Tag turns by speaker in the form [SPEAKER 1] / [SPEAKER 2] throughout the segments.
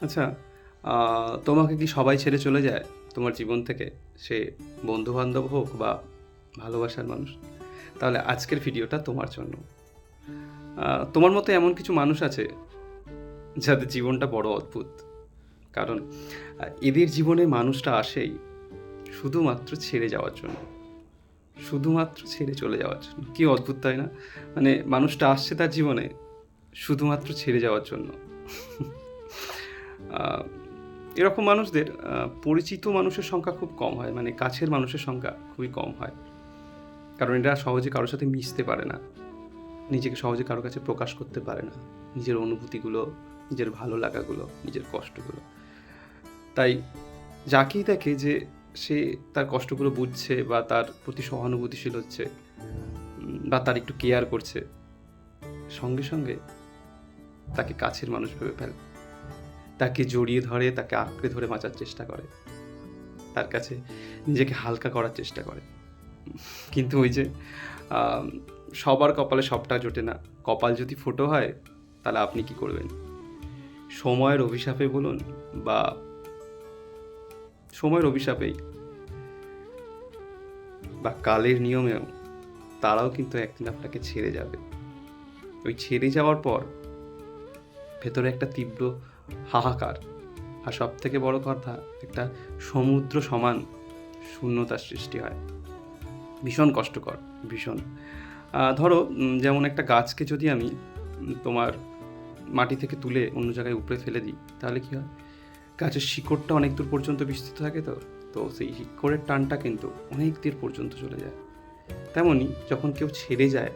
[SPEAKER 1] আচ্ছা, তোমাকে কি সবাই ছেড়ে চলে যায় তোমার জীবন থেকে? সে বন্ধু-বান্ধব হোক বা ভালোবাসার মানুষ? তাহলে আজকের ভিডিওটা তোমার জন্য। তোমার মতো এমন কিছু মানুষ আছে যাদের জীবনটা বড় অদ্ভুত। কারণ এদের জীবনে মানুষটা আসেই শুধুমাত্র ছেড়ে যাওয়ার জন্য। শুধুমাত্র ছেড়ে চলে যাওয়ার জন্য। কি অদ্ভুত, তাই না? মানে মানুষটা আসছে তার জীবনে শুধুমাত্র ছেড়ে যাওয়ার জন্য। আ এরকম মানুষদের পরিচিত মানুষের সংখ্যা খুব কম হয়। মানে কাছের মানুষের সংখ্যা খুবই কম হয়। কারণ এরা সহজে কারো সাথে মিশতে পারে না। নিজেকে সহজে কারো কাছে প্রকাশ করতে পারে না। নিজের অনুভূতিগুলো, নিজের ভালো লাগাগুলো, নিজের কষ্টগুলো। তাই যাকেই দেখে যে সে তার কষ্টগুলো বুঝছে বা তার প্রতি সহানুভূতিশীল হচ্ছে, বা তার একটু কেয়ার করছে, সঙ্গে সঙ্গে তাকে কাছের মানুষ ভেবে ফেলে। তাকে জড়িয়ে ধরে, তাকে আঁকড়ে ধরে বাঁচার চেষ্টা করে। তার কাছে নিজেকে হালকা করার চেষ্টা করে। কিন্তু ওই যে আম সবার কপালে সবটা জোটে না। কপাল যদি ফুটো হয় তাহলে আপনি কি করবেন? সময়ের অভিশাপে বলুন বা সময়ের অভিশাপেই বা কালের নিয়মেও তারাও কিন্তু একদিন আপনাকে ছেড়ে যাবে। ওই ছেড়ে যাওয়ার পর ভেতরে একটা তীব্র হাহাকার, আর সবথেকে বড় কথা, একটা সমুদ্র সমান শূন্যতার সৃষ্টি হয়। ভীষণ কষ্টকর, ভীষণ। ধরো যেমন একটা গাছকে যদি আমি তোমার মাটি থেকে তুলে অন্য জায়গায় উপড়ে ফেলে দিই, তাহলে কী হয়? গাছের শিকড়টা অনেক দূর পর্যন্ত বিস্তৃত থাকে, তো সেই শিকড়ের টানটা কিন্তু অনেক দূর পর্যন্ত চলে যায়। তেমনই যখন কেউ ছেড়ে যায়,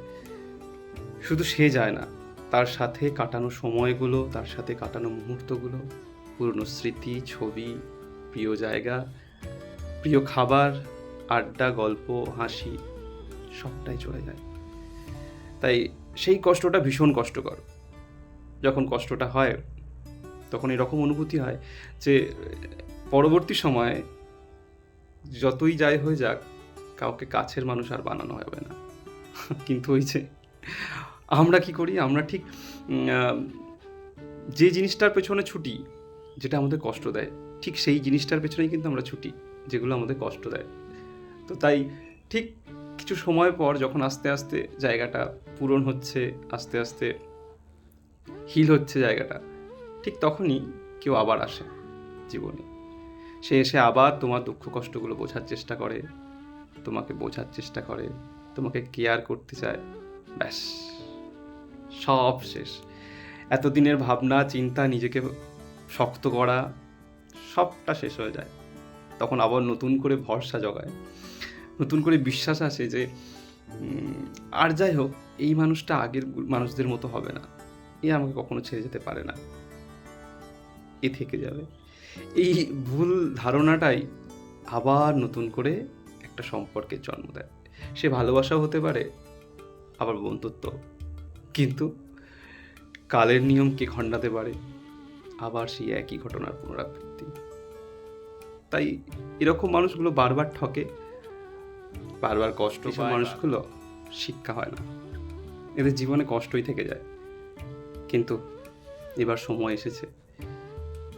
[SPEAKER 1] শুধু সে যায় না, তার সাথে কাটানো সময়গুলো, তার সাথে কাটানো মুহূর্তগুলো, পুরনো স্মৃতি, ছবি, প্রিয় জায়গা, প্রিয় খাবার, আড্ডা, গল্প, হাসি, সবটাই চলে যায়। তাই সেই কষ্টটা ভীষণ কষ্টকর। যখন কষ্টটা হয় তখন এরকম অনুভূতি হয় যে পরবর্তী সময়ে যতই যাই হয়ে যাক, কাউকে কাছের মানুষ আর বানানো হবে না। কিন্তু ওই যে আমরা কি করি? আমরা ঠিক যে জিনিসটার পেছনে ছুটি, যেটা আমাদের কষ্ট দেয়, ঠিক সেই জিনিসটার পেছনেই কিন্তু আমরা ছুটি, যেগুলো আমাদের কষ্ট দেয়। তো তাই ঠিক কিছু সময় পর যখন আস্তে আস্তে জায়গাটা পূরণ হচ্ছে, আস্তে আস্তে হিল হচ্ছে জায়গাটা, ঠিক তখনই কেউ আবার আসে জীবনে। সে এসে আবার তোমার দুঃখ কষ্টগুলো বোঝার চেষ্টা করে, তোমাকে বোঝার চেষ্টা করে, তোমাকে কেয়ার করতে চায়। ব্যাস, সব শেষ। এতদিনের ভাবনা চিন্তা, নিজেকে শক্ত করা, সবটা শেষ হয়ে যায়। তখন আবার নতুন করে ভরসা জগায়, নতুন করে বিশ্বাস আসে যে আর যাই হোক, এই মানুষটা আগের মানুষদের মতো হবে না, এ আমাকে কখনো ছেড়ে যেতে পারে না, এ থেকে যাবে। এই ভুল ধারণাটাই আবার নতুন করে একটা সম্পর্কের জন্ম দেয়। সে ভালোবাসাও হতে পারে, আবার বন্ধুত্ব। কিন্তু কালের নিয়ম কে খণ্ডাতে পারে? আবার সেই একই ঘটনার পুনরাবৃত্তি। তাই এরকম মানুষগুলো বারবার ঠকে, বারবার কষ্ট পায়। মানুষগুলো শিক্ষা হয় না, এদের জীবনে কষ্টই থেকে যায়। কিন্তু এবার সময় এসেছে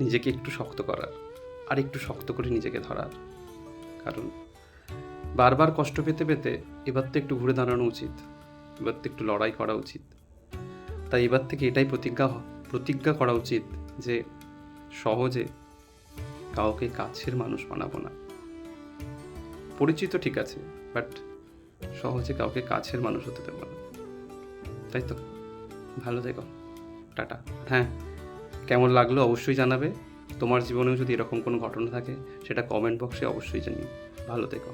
[SPEAKER 1] নিজেকে একটু শক্ত করার, আর একটু শক্ত করে নিজেকে ধরার। কারণ বারবার কষ্ট পেতে পেতে এবার তো একটু ঘুরে দাঁড়ানো উচিত, এবার তো একটু লড়াই করা উচিত। তাই এবার থেকে এটাই প্রতিজ্ঞা করা উচিত যে সহজে কাউকে কাছের মানুষ বানাবো না। পরিচিত ঠিক আছে, বাট সহজে কাউকে কাছের মানুষ হতে দেবো না। তাই তো, ভালো থেকো, টাটা। হ্যাঁ, কেমন লাগলো অবশ্যই জানাবে। তোমার জীবনেও যদি এরকম কোনো ঘটনা থাকে সেটা কমেন্ট বক্সে অবশ্যই জানিও। ভালো থেকো।